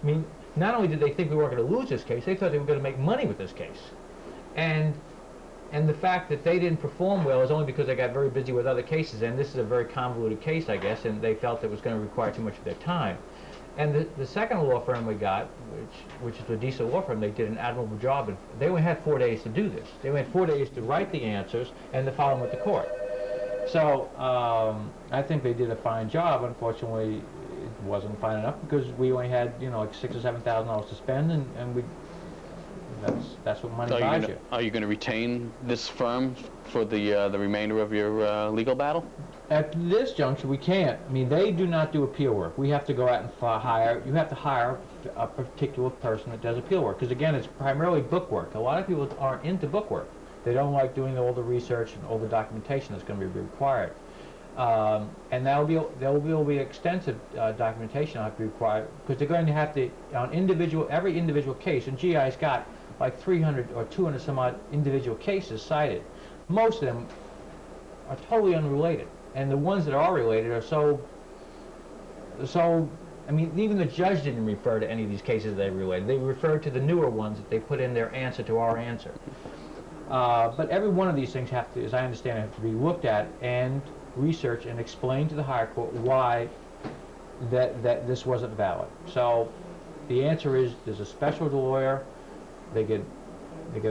I mean, not only did they think we weren't going to lose this case, they thought they were going to make money with this case. And the fact that they didn't perform well is only because they got very busy with other cases, and this is a very convoluted case, I guess, and they felt it was going to require too much of their time. And the second law firm we got, which is the Diesel law firm, they did an admirable job. And they only had 4 days to do this. They only had 4 days to write the answers and to file them with the court. So I think they did a fine job. Unfortunately, it wasn't fine enough because we only had, you know, like $6,000 or $7,000 to spend, and we that's what money buys you. Are you going to retain this firm for the remainder of your legal battle? At this juncture, we can't. I mean, they do not do appeal work. We have to go out and hire. You have to hire a particular person that does appeal work, because again, it's primarily book work. A lot of people aren't into book work. They don't like doing all the research and all the documentation that's going to be required. And there will be extensive documentation that will have to be required, because they're going to have to, on every individual case, and GI's got like 300 or 200 some odd individual cases cited. Most of them are totally unrelated, and the ones that are related are so, I mean, even the judge didn't refer to any of these cases they related. They referred to the newer ones that they put in their answer to our answer. But every one of these things have to, as I understand it, have to be looked at and researched and explained to the higher court why that this wasn't valid. So the answer is there's a special lawyer. They get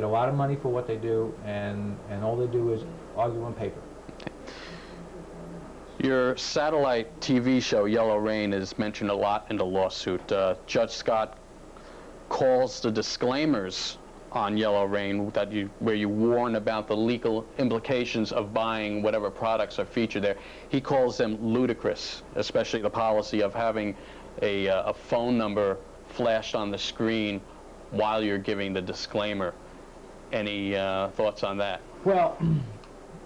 a lot of money for what they do, and all they do is argue on paper. Your satellite TV show, Yellow Rain, is mentioned a lot in the lawsuit. Judge Scott calls the disclaimers on Yellow Rain where you warn about the legal implications of buying whatever products are featured there. He calls them ludicrous, especially the policy of having a phone number flashed on the screen while you're giving the disclaimer. Any thoughts on that? Well,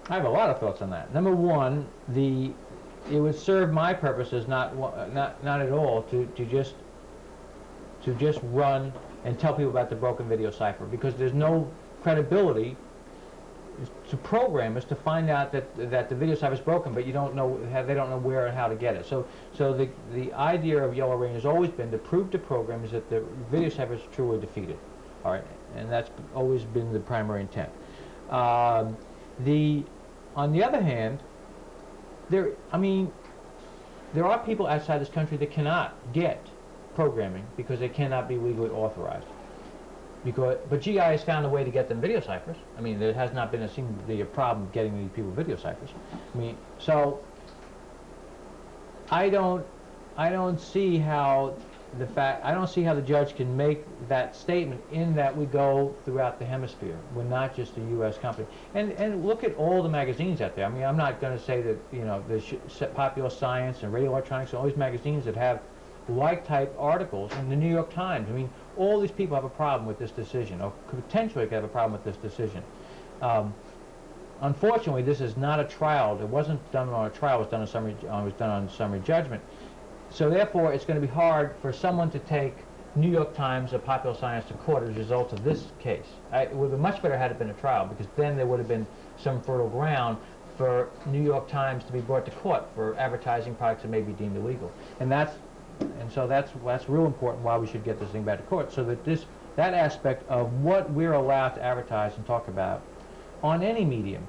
I have a lot of thoughts on that. Number one, it would serve my purposes not at all to just run and tell people about the broken video cipher, because there's no credibility to programmers to find out that the video cipher is broken, but they don't know where and how to get it. So the idea of Yellow Rain has always been to prove to programmers that the video cipher is truly defeated. All right, and that's always been the primary intent. On the other hand, there are people outside this country that cannot get programming because they cannot be legally authorized. But GI has found a way to get them video ciphers. I mean, there has not been seemed to be a problem getting these people video ciphers. I mean, so I don't see how the judge can make that statement in that we go throughout the hemisphere. We're not just a U.S. company. And look at all the magazines out there. I mean, I'm not going to say that, you know, there's Popular Science and Radio Electronics and all these magazines that have like-type articles in the New York Times. I mean, all these people have a problem with this decision, or potentially could have a problem with this decision. Unfortunately, this is not a trial. It wasn't done on a trial. It was done on summary judgment. So therefore, it's going to be hard for someone to take New York Times or Popular Science to court as a result of this case. It would have been much better had it been a trial, because then there would have been some fertile ground for New York Times to be brought to court for advertising products that may be deemed illegal. And so that's real important why we should get this thing back to court, so that that aspect of what we're allowed to advertise and talk about on any medium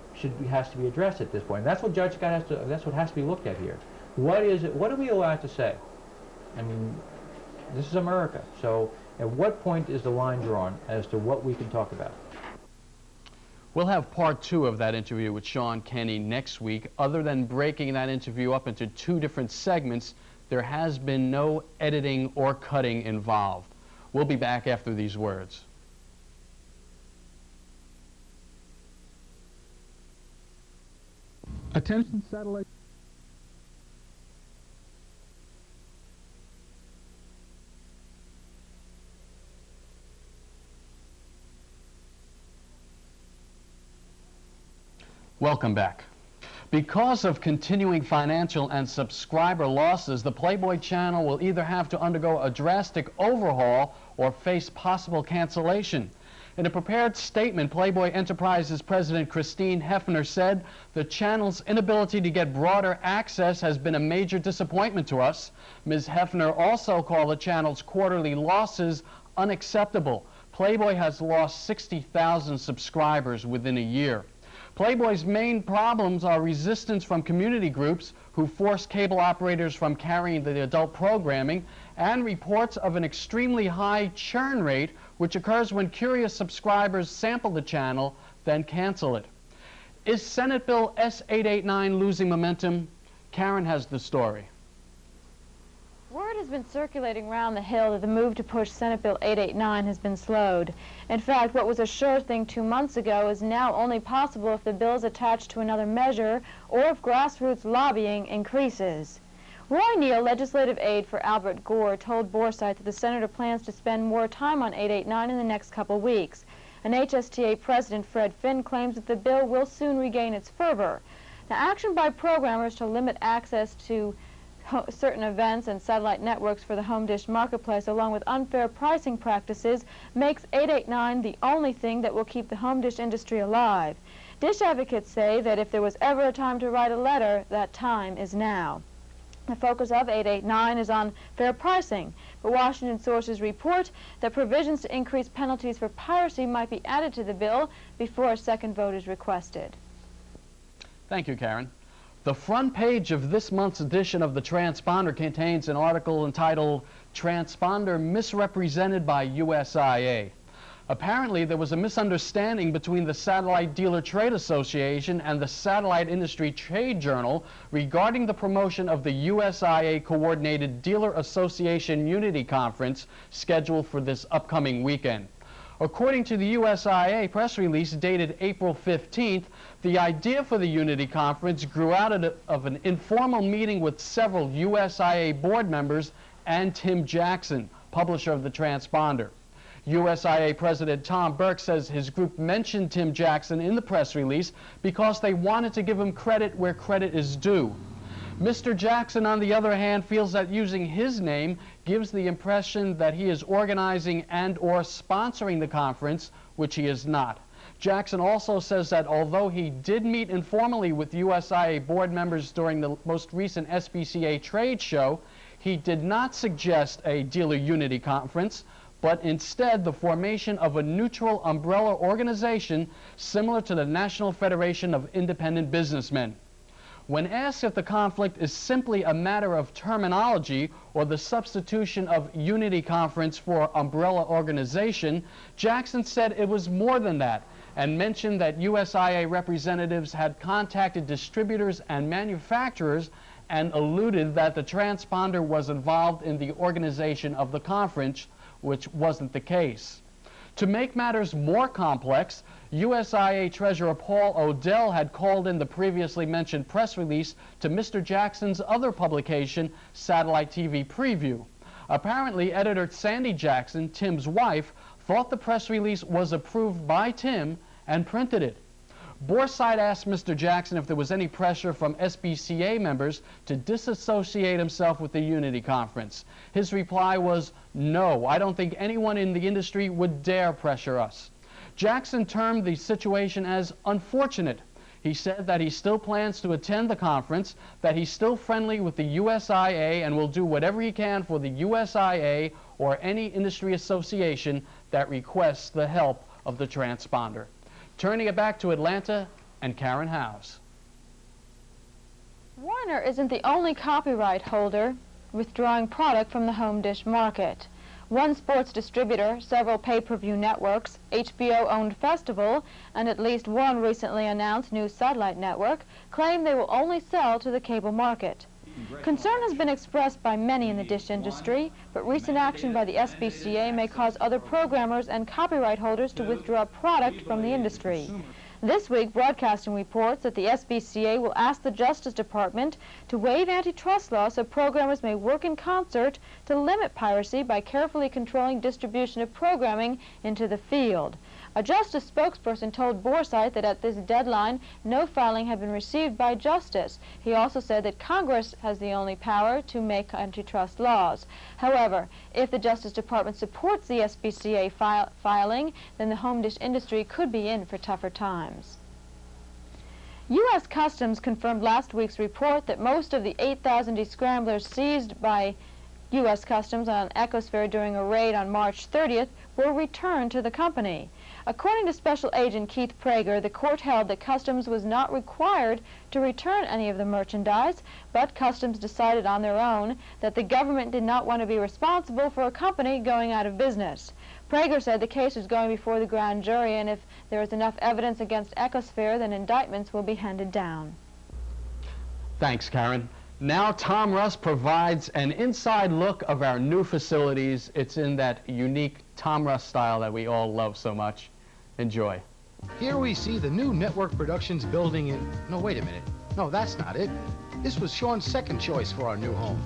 has to be addressed at this point. And that's what Judge Scott that's what has to be looked at here. What are we allowed to say? I mean, this is America. So at what point is the line drawn as to what we can talk about? We'll have part 2 of that interview with Sean Kenny next week. Other than breaking that interview up into 2 different segments, there has been no editing or cutting involved. We'll be back after these words. Attention satellite. Welcome back. Because of continuing financial and subscriber losses, the Playboy channel will either have to undergo a drastic overhaul or face possible cancellation. In a prepared statement, Playboy Enterprises President Christine Hefner said the channel's inability to get broader access has been a major disappointment to us. Ms. Hefner also called the channel's quarterly losses unacceptable. Playboy has lost 60,000 subscribers within a year. Playboy's main problems are resistance from community groups who force cable operators from carrying the adult programming, and reports of an extremely high churn rate, which occurs when curious subscribers sample the channel, then cancel it. Is Senate Bill S-889 losing momentum? Karen has the story. Word has been circulating around the Hill that the move to push Senate Bill 889 has been slowed. In fact, what was a sure thing 2 months ago is now only possible if the bill is attached to another measure or if grassroots lobbying increases. Roy Neal, legislative aide for Albert Gore, told Boresight that the senator plans to spend more time on 889 in the next couple weeks. And HSTA President Fred Finn claims that the bill will soon regain its fervor. Now, action by programmers to limit access to certain events and satellite networks for the home dish marketplace, along with unfair pricing practices, makes 889 the only thing that will keep the home dish industry alive. Dish advocates say that if there was ever a time to write a letter, that time is now. The focus of 889 is on fair pricing, but Washington sources report that provisions to increase penalties for piracy might be added to the bill before a second vote is requested. Thank you, Karen. The front page of this month's edition of the Transponder contains an article entitled "Transponder Misrepresented by USIA." Apparently, there was a misunderstanding between the Satellite Dealer Trade Association and the Satellite Industry Trade Journal regarding the promotion of the USIA-coordinated Dealer Association Unity Conference scheduled for this upcoming weekend. According to the USIA press release dated April 15th, the idea for the Unity Conference grew out of an informal meeting with several USIA board members and Tim Jackson, publisher of the Transponder. USIA President Tom Burke says his group mentioned Tim Jackson in the press release because they wanted to give him credit where credit is due. Mr. Jackson, on the other hand, feels that using his name gives the impression that he is organizing and/or sponsoring the conference, which he is not. Jackson also says that although he did meet informally with USIA board members during the most recent SBCA trade show, he did not suggest a dealer unity conference, but instead the formation of a neutral umbrella organization similar to the National Federation of Independent Businessmen. When asked if the conflict is simply a matter of terminology or the substitution of unity conference for umbrella organization, Jackson said it was more than that, and mentioned that USIA representatives had contacted distributors and manufacturers and alluded that the transponder was involved in the organization of the conference, which wasn't the case. To make matters more complex, USIA Treasurer Paul Odell had called in the previously mentioned press release to Mr. Jackson's other publication, Satellite TV Preview. Apparently, editor Sandy Jackson, Tim's wife, thought the press release was approved by Tim and printed it. Boresight asked Mr. Jackson if there was any pressure from SBCA members to disassociate himself with the Unity Conference. His reply was, "No, I don't think anyone in the industry would dare pressure us." Jackson termed the situation as unfortunate. He said that he still plans to attend the conference, that he's still friendly with the USIA and will do whatever he can for the USIA or any industry association that requests the help of the transponder. Turning it back to Atlanta and Karen House. Warner isn't the only copyright holder withdrawing product from the home dish market. One sports distributor, several pay-per-view networks, HBO-owned festival, and at least one recently announced new satellite network claim they will only sell to the cable market. Concern has been expressed by many in the dish industry, but recent action by the SBCA may cause other programmers and copyright holders to withdraw product from the industry. This week, Broadcasting reports that the SBCA will ask the Justice Department to waive antitrust laws so programmers may work in concert to limit piracy by carefully controlling distribution of programming into the field. A Justice spokesperson told Boresight that at this deadline, no filing had been received by Justice. He also said that Congress has the only power to make antitrust laws. However, if the Justice Department supports the SBCA filing, then the home dish industry could be in for tougher times. U.S. Customs confirmed last week's report that most of the 8,000 descramblers seized by U.S. Customs on Ecosphere during a raid on March 30th were returned to the company. According to Special Agent Keith Prager, the court held that Customs was not required to return any of the merchandise, but Customs decided on their own that the government did not want to be responsible for a company going out of business. Prager said the case is going before the grand jury, and if there is enough evidence against Ecosphere, then indictments will be handed down. Thanks, Karen. Now Tom Russ provides an inside look of our new facilities. It's in that unique Tom Russ style that we all love so much. Enjoy. Here we see the new Network Productions building in... No, wait a minute. No, that's not it. This was Sean's second choice for our new home.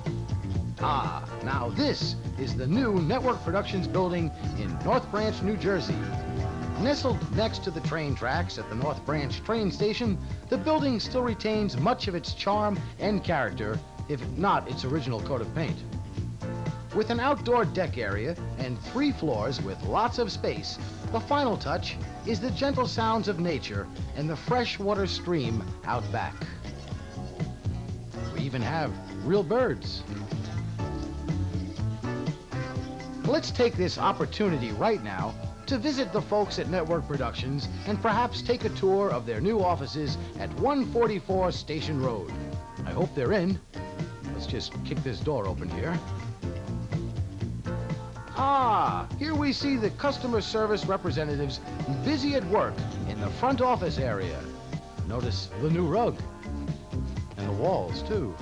Ah, now this is the new Network Productions building in North Branch, New Jersey. Nestled next to the train tracks at the North Branch train station, the building still retains much of its charm and character, if not its original coat of paint. With an outdoor deck area and 3 floors with lots of space, the final touch is the gentle sounds of nature and the freshwater stream out back. We even have real birds. Let's take this opportunity right now to visit the folks at Network Productions and perhaps take a tour of their new offices at 144 Station Road. I hope they're in. Let's just kick this door open here. Ah, here we see the customer service representatives busy at work in the front office area. Notice the new rug and the walls too.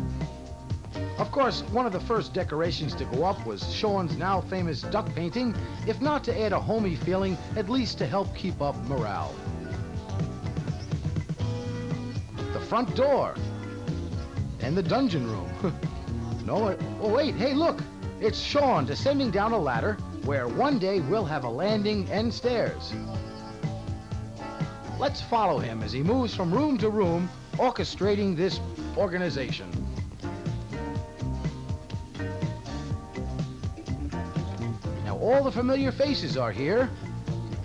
Of course, one of the first decorations to go up was Sean's now famous duck painting, if not to add a homey feeling, at least to help keep up morale. The front door and the dungeon room. No, oh wait, hey look, it's Sean descending down a ladder where one day we'll have a landing and stairs. Let's follow him as he moves from room to room, orchestrating this organization. All the familiar faces are here.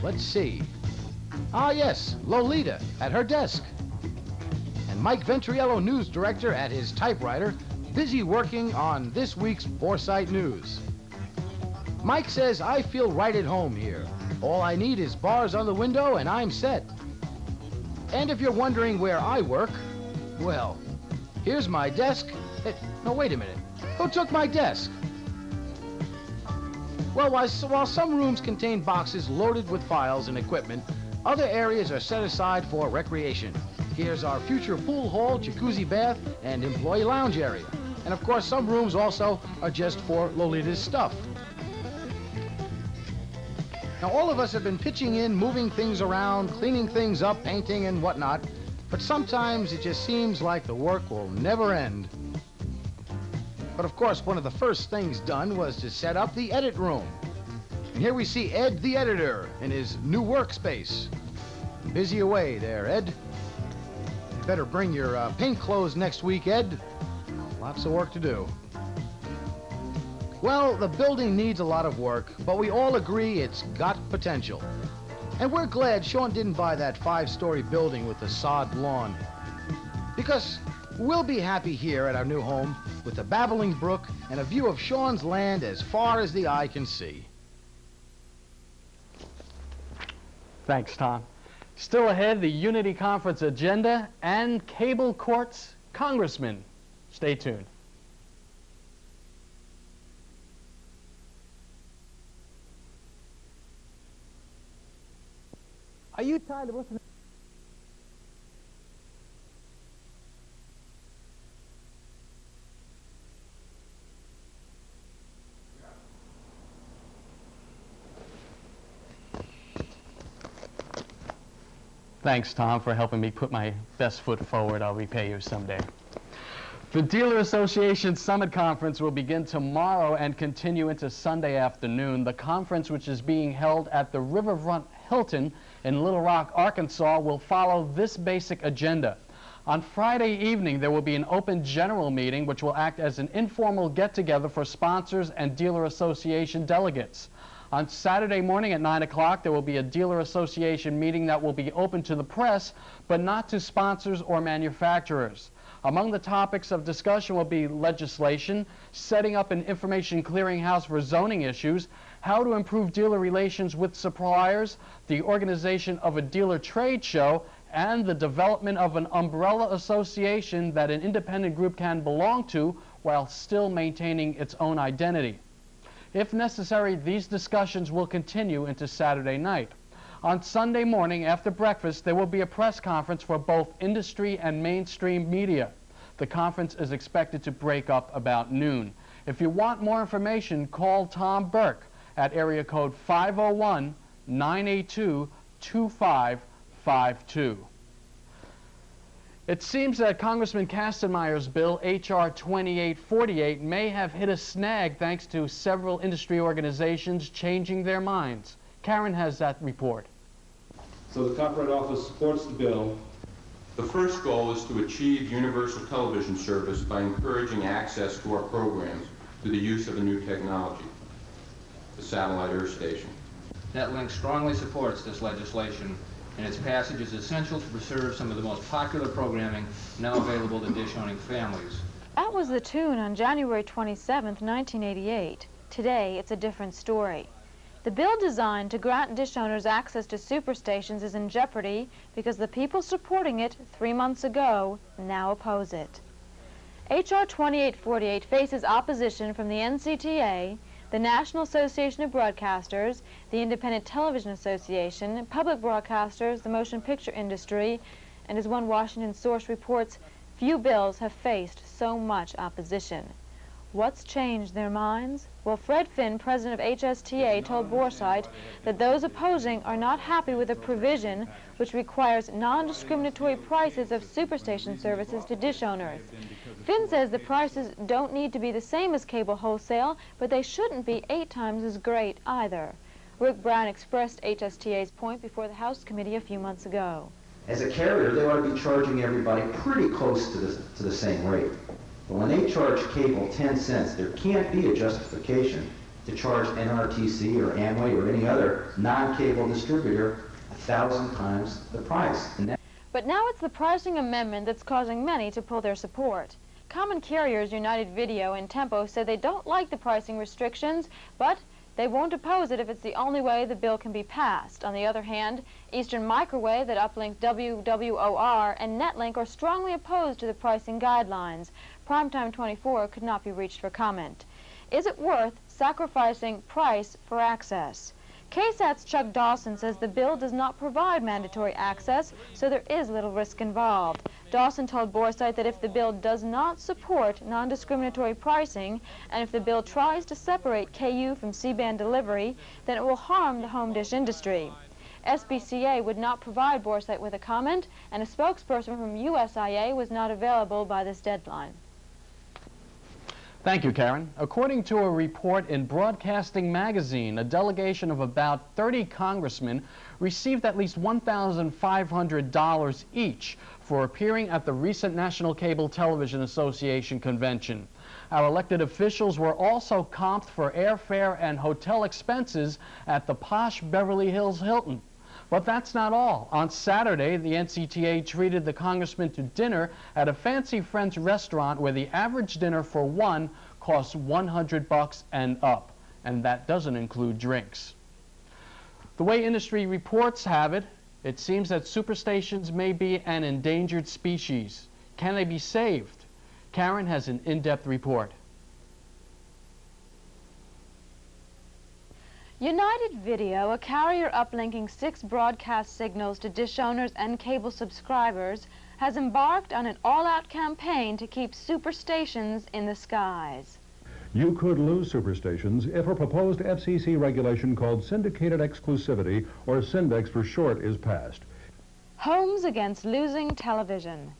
Let's see. Ah, yes, Lolita at her desk. And Mike Ventriello, news director, at his typewriter, busy working on this week's Boresight News. Mike says, I feel right at home here. All I need is bars on the window and I'm set. And if you're wondering where I work, well, here's my desk. No, wait a minute. Who took my desk? Well, while some rooms contain boxes loaded with files and equipment, other areas are set aside for recreation. Here's our future pool hall, jacuzzi bath, and employee lounge area. And of course, some rooms also are just for Lolita's stuff. Now, all of us have been pitching in, moving things around, cleaning things up, painting and whatnot, but sometimes it just seems like the work will never end. But of course, one of the first things done was to set up the edit room. And here we see Ed, the editor, in his new workspace. Busy away there, Ed. You better bring your paint clothes next week, Ed. Lots of work to do. Well, the building needs a lot of work, but we all agree it's got potential. And we're glad Sean didn't buy that 5-story building with the sod lawn. Because we'll be happy here at our new home with the babbling brook and a view of Sean's land as far as the eye can see. Thanks, Tom. Still ahead, the Unity Conference agenda and Cable Court's congressman. Stay tuned. Are you tired of listening? Thanks, Tom, for helping me put my best foot forward. I'll repay you someday. The Dealer Association Summit Conference will begin tomorrow and continue into Sunday afternoon. The conference, which is being held at the Riverfront Hilton in Little Rock, Arkansas, will follow this basic agenda. On Friday evening, there will be an open general meeting which will act as an informal get-together for sponsors and Dealer Association delegates. On Saturday morning at 9 o'clock, there will be a Dealer Association meeting that will be open to the press, but not to sponsors or manufacturers. Among the topics of discussion will be legislation, setting up an information clearinghouse for zoning issues, how to improve dealer relations with suppliers, the organization of a dealer trade show, and the development of an umbrella association that an independent group can belong to while still maintaining its own identity. If necessary, these discussions will continue into Saturday night. On Sunday morning after breakfast, there will be a press conference for both industry and mainstream media. The conference is expected to break up about noon. If you want more information, call Tom Burke at area code 501-982-2552. It seems that Congressman Kastenmeier's bill, H.R. 2848, may have hit a snag thanks to several industry organizations changing their minds. Karen has that report. So the Copyright Office supports the bill. The first goal is to achieve universal television service by encouraging access to our programs through the use of a new technology, the satellite earth station. NetLink strongly supports this legislation, and its passage is essential to preserve some of the most popular programming now available to dish-owning families. That was the tune on January 27, 1988. Today, it's a different story. The bill designed to grant dish owners access to superstations is in jeopardy because the people supporting it 3 months ago now oppose it. H.R. 2848 faces opposition from the NCTA, the National Association of Broadcasters, the Independent Television Association, public broadcasters, the motion picture industry, and as one Washington source reports, few bills have faced so much opposition. What's changed their minds? Well, Fred Finn, president of HSTA, told Boresight that those opposing are not happy with a provision which requires non-discriminatory prices of superstation services to dish owners. Finn says the prices don't need to be the same as cable wholesale, but they shouldn't be 8 times as great either. Rick Brown expressed HSTA's point before the House Committee a few months ago. As a carrier, they ought to be charging everybody pretty close to the same rate. But when they charge cable 10 cents, there can't be a justification to charge NRTC or Amway or any other non-cable distributor 1,000 times the price. But now it's the pricing amendment that's causing many to pull their support. Common Carriers United Video and Tempo said they don't like the pricing restrictions, but they won't oppose it if it's the only way the bill can be passed. On the other hand, Eastern Microwave, that uplink WWOR, and NetLink are strongly opposed to the pricing guidelines. Primetime 24 could not be reached for comment. Is it worth sacrificing price for access? KSAT's Chuck Dawson says the bill does not provide mandatory access, so there is little risk involved. Dawson told Boresight that if the bill does not support non-discriminatory pricing, and if the bill tries to separate KU from C-band delivery, then it will harm the home dish industry. SBCA would not provide Boresight with a comment, and a spokesperson from USIA was not available by this deadline. Thank you, Karen. According to a report in Broadcasting Magazine, a delegation of about 30 congressmen received at least $1,500 each for appearing at the recent National Cable Television Association convention. Our elected officials were also comped for airfare and hotel expenses at the posh Beverly Hills Hilton. But that's not all. On Saturday, the NCTA treated the congressman to dinner at a fancy French restaurant where the average dinner for one costs $100 and up, and that doesn't include drinks. The way industry reports have it, it seems that superstations may be an endangered species. Can they be saved? Karen has an in-depth report. United Video, a carrier uplinking 6 broadcast signals to dish owners and cable subscribers, has embarked on an all-out campaign to keep superstations in the skies. You could lose superstations if a proposed FCC regulation called Syndicated Exclusivity, or Syndex for short, is passed. Homes against losing television.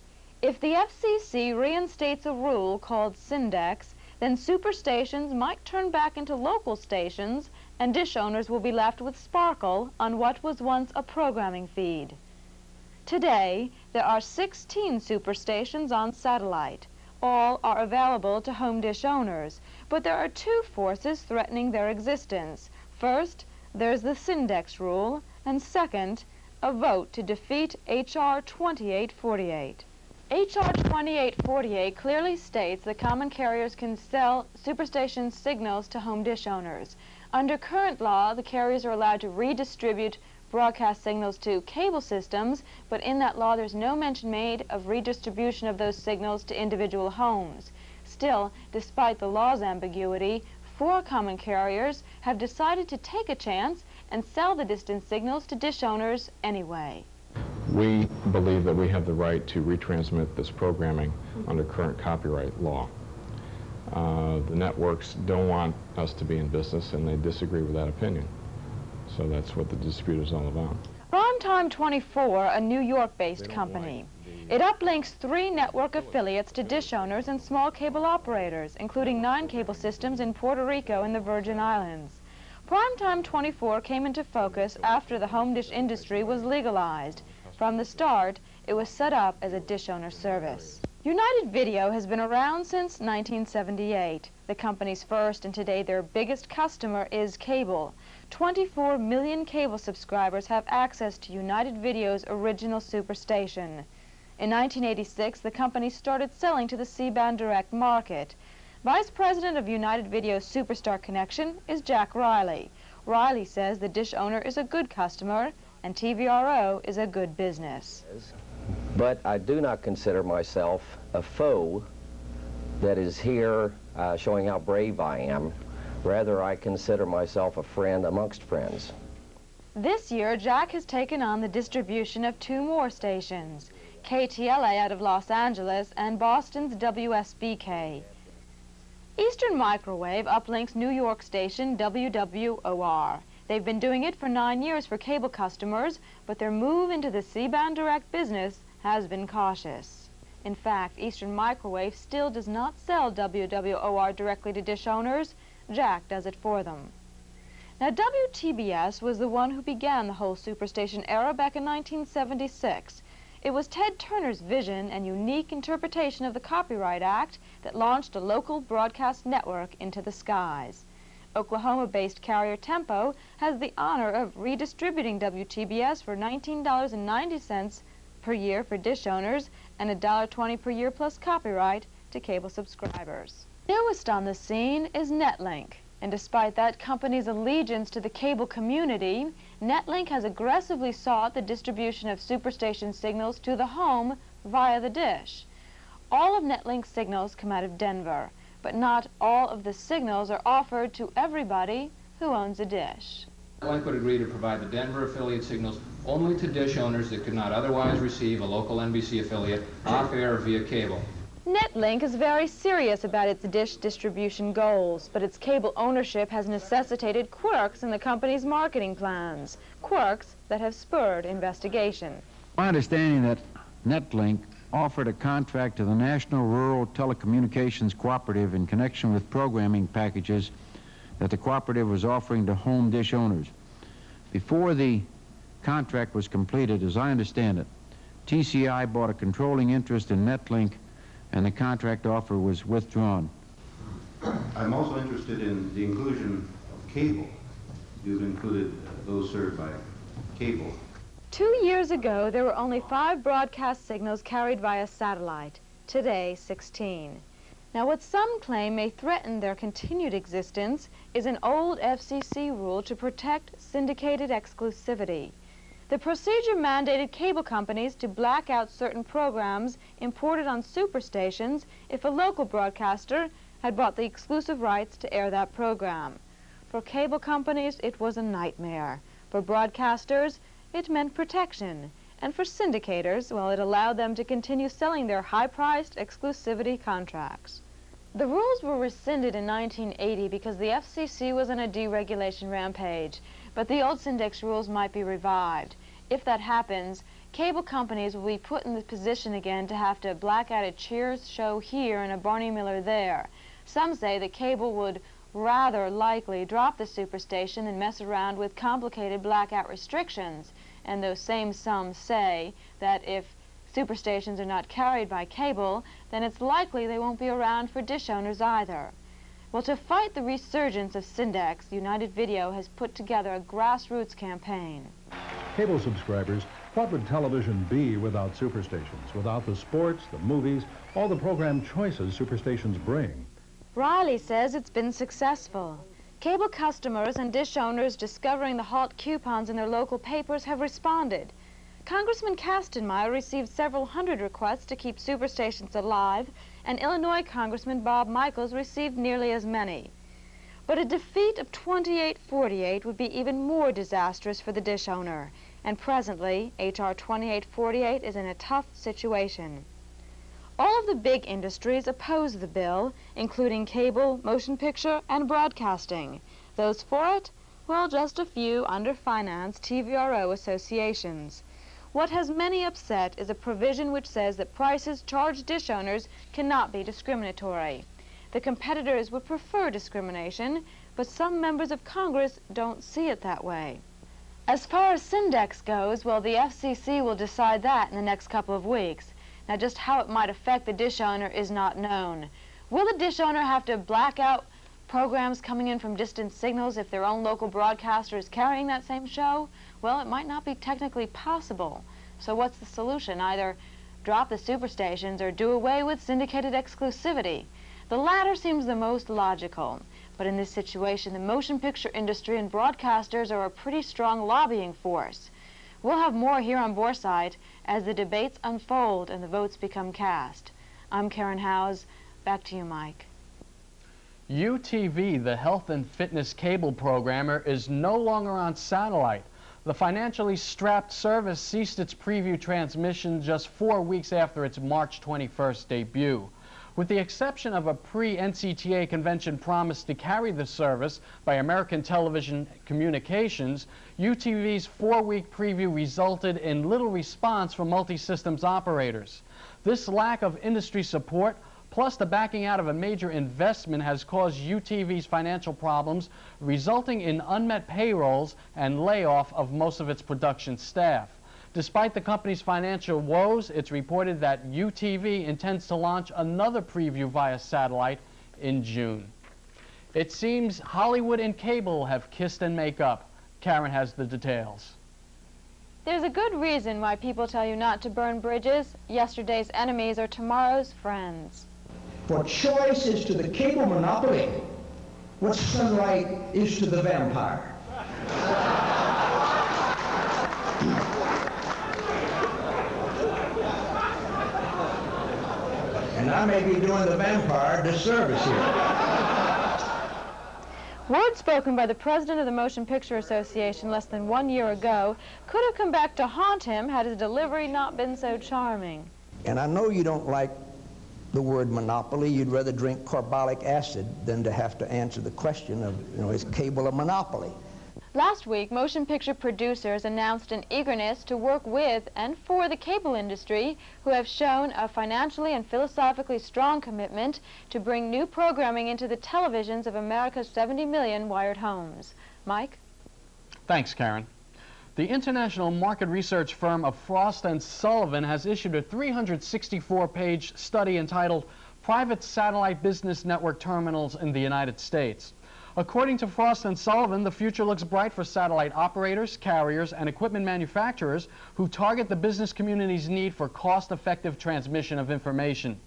If the FCC reinstates a rule called Syndex, then superstations might turn back into local stations, and dish owners will be left with sparkle on what was once a programming feed. Today, there are 16 superstations on satellite. All are available to home dish owners, but there are two forces threatening their existence. First, there's the Syndex rule, and second, a vote to defeat H.R. 2848. H.R. 2848 clearly states that common carriers can sell superstation signals to home dish owners. Under current law, the carriers are allowed to redistribute broadcast signals to cable systems, but in that law there's no mention made of redistribution of those signals to individual homes. Still, despite the law's ambiguity, 4 common carriers have decided to take a chance and sell the distant signals to dish owners anyway. We believe that we have the right to retransmit this programming under current copyright law. The networks don't want us to be in business, and they disagree with that opinion. So that's what the dispute is all about. Primetime 24, a New York-based company. It uplinks 3 network affiliates to dish owners and small cable operators, including 9 cable systems in Puerto Rico and the Virgin Islands. Primetime 24 came into focus after the home dish industry was legalized. From the start, it was set up as a dish owner service. United Video has been around since 1978. The company's first and today their biggest customer is cable. 24 million cable subscribers have access to United Video's original superstation. In 1986, the company started selling to the C-band direct market. Vice President of United Video's Superstar Connection is Jack Riley. Riley says the dish owner is a good customer and TVRO is a good business. But I do not consider myself a foe that is here showing how brave I am. Rather, I consider myself a friend amongst friends. This year, Jack has taken on the distribution of 2 more stations, KTLA out of Los Angeles and Boston's WSBK. Eastern Microwave uplinks New York station WWOR. They've been doing it for 9 years for cable customers, but their move into the C-band direct business has been cautious. In fact, Eastern Microwave still does not sell WWOR directly to dish owners. Jack does it for them. Now, WTBS was the one who began the whole superstation era back in 1976. It was Ted Turner's vision and unique interpretation of the Copyright Act that launched a local broadcast network into the skies. Oklahoma-based carrier Tempo has the honor of redistributing WTBS for $19.90 per year for dish owners and $1.20 per year plus copyright to cable subscribers. Newest on the scene is Netlink, and despite that company's allegiance to the cable community, Netlink has aggressively sought the distribution of superstation signals to the home via the dish. All of Netlink's signals come out of Denver, but not all of the signals are offered to everybody who owns a dish. Netlink would agree to provide the Denver affiliate signals only to dish owners that could not otherwise receive a local NBC affiliate off-air via cable. Netlink is very serious about its dish distribution goals, but its cable ownership has necessitated quirks in the company's marketing plans, quirks that have spurred investigation. My understanding that Netlink offered a contract to the National Rural Telecommunications Cooperative in connection with programming packages that the cooperative was offering to home dish owners. Before the contract was completed, as I understand it, TCI bought a controlling interest in Netlink and the contract offer was withdrawn. I'm also interested in the inclusion of cable. You've included those served by cable. 2 years ago, there were only 5 broadcast signals carried via satellite. Today, 16. Now, what some claim may threaten their continued existence is an old FCC rule to protect syndicated exclusivity. The procedure mandated cable companies to black out certain programs imported on superstations if a local broadcaster had bought the exclusive rights to air that program. For cable companies, it was a nightmare. For broadcasters, it meant protection. And for syndicators, well, it allowed them to continue selling their high-priced exclusivity contracts. The rules were rescinded in 1980 because the FCC was on a deregulation rampage, but the old Syndex rules might be revived. If that happens, cable companies will be put in the position again to have to black out a Cheers show here and a Barney Miller there. Some say that cable would rather likely drop the superstation than mess around with complicated blackout restrictions. And those same some say that if superstations are not carried by cable, then it's likely they won't be around for dish owners either. Well, to fight the resurgence of Syndex, United Video has put together a grassroots campaign. Cable subscribers, what would television be without superstations? Without the sports, the movies, all the program choices superstations bring? Riley says it's been successful. Cable customers and dish owners discovering the halt coupons in their local papers have responded. Congressman Kastenmeier received several hundred requests to keep superstations alive, and Illinois Congressman Bob Michaels received nearly as many. But a defeat of 2848 would be even more disastrous for the dish owner, and presently, H.R. 2848 is in a tough situation. All of the big industries oppose the bill, including cable, motion picture, and broadcasting. Those for it? Well, just a few under-financed TVRO associations. What has many upset is a provision which says that prices charged dish owners cannot be discriminatory. The competitors would prefer discrimination, but some members of Congress don't see it that way. As far as Syndex goes, well, the FCC will decide that in the next couple of weeks. Now, just how it might affect the dish owner is not known. Will the dish owner have to black out programs coming in from distant signals if their own local broadcaster is carrying that same show? Well, it might not be technically possible. So what's the solution? Either drop the superstations or do away with syndicated exclusivity. The latter seems the most logical. But in this situation, the motion picture industry and broadcasters are a pretty strong lobbying force. We'll have more here on Boresight as the debates unfold and the votes become cast. I'm Karen Howes. Back to you, Mike. UTV, the health and fitness cable programmer, is no longer on satellite. The financially strapped service ceased its preview transmission just 4 weeks after its March 21st debut. With the exception of a pre-NCTA convention promise to carry the service by American Television Communications, UTV's 4-week preview resulted in little response from multi-systems operators. This lack of industry support, plus the backing out of a major investment, has caused UTV's financial problems, resulting in unmet payrolls and layoff of most of its production staff. Despite the company's financial woes, it's reported that UTV intends to launch another preview via satellite in June. It seems Hollywood and cable have kissed and make up. Karen has the details. There's a good reason why people tell you not to burn bridges. Yesterday's enemies are tomorrow's friends. What choice is to the cable monopoly, what sunlight is to the vampire. And I may be doing the vampire a disservice here. Words spoken by the president of the Motion Picture Association less than 1 year ago could have come back to haunt him had his delivery not been so charming. And I know you don't like the word monopoly. You'd rather drink carbolic acid than to have to answer the question of, is cable a monopoly? Last week, motion picture producers announced an eagerness to work with and for the cable industry, who have shown a financially and philosophically strong commitment to bring new programming into the televisions of America's 70 million wired homes. Mike? Thanks, Karen. The international market research firm of Frost & Sullivan has issued a 364-page study entitled Private Satellite Business Network Terminals in the United States. According to Frost & Sullivan, the future looks bright for satellite operators, carriers, and equipment manufacturers who target the business community's need for cost-effective transmission of information.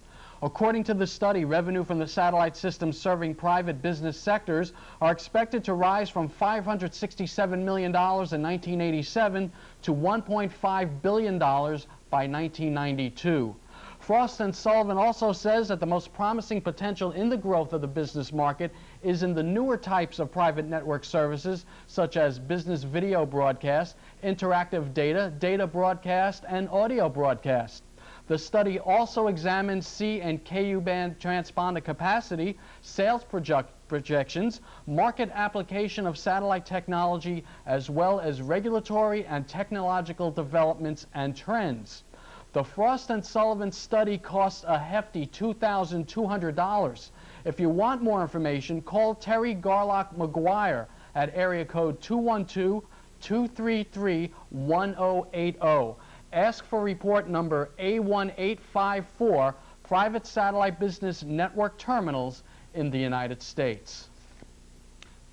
According to the study, revenue from the satellite systems serving private business sectors are expected to rise from $567 million in 1987 to $1.5 billion by 1992. Frost & Sullivan also says that the most promising potential in the growth of the business market is in the newer types of private network services, such as business video broadcast, interactive data, data broadcast, and audio broadcast. The study also examined C and KU band transponder capacity, sales projections, market application of satellite technology, as well as regulatory and technological developments and trends. The Frost & Sullivan study costs a hefty $2,200. If you want more information, call Terry Garlock McGuire at area code 212-233-1080. Ask for report number A1854, Private Satellite Business Network Terminals in the United States.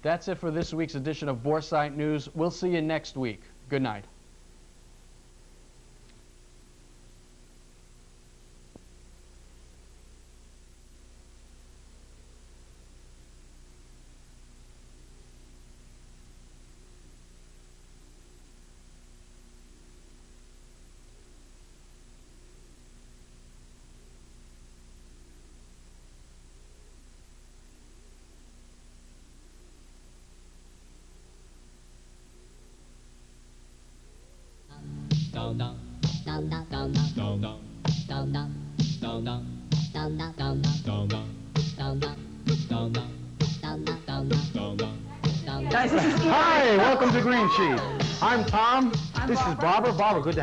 That's it for this week's edition of Boresight News. We'll see you next week. Good night. Hi, welcome to Green Sheet. I'm Tom. This is Barbara. Barbara, good to have you.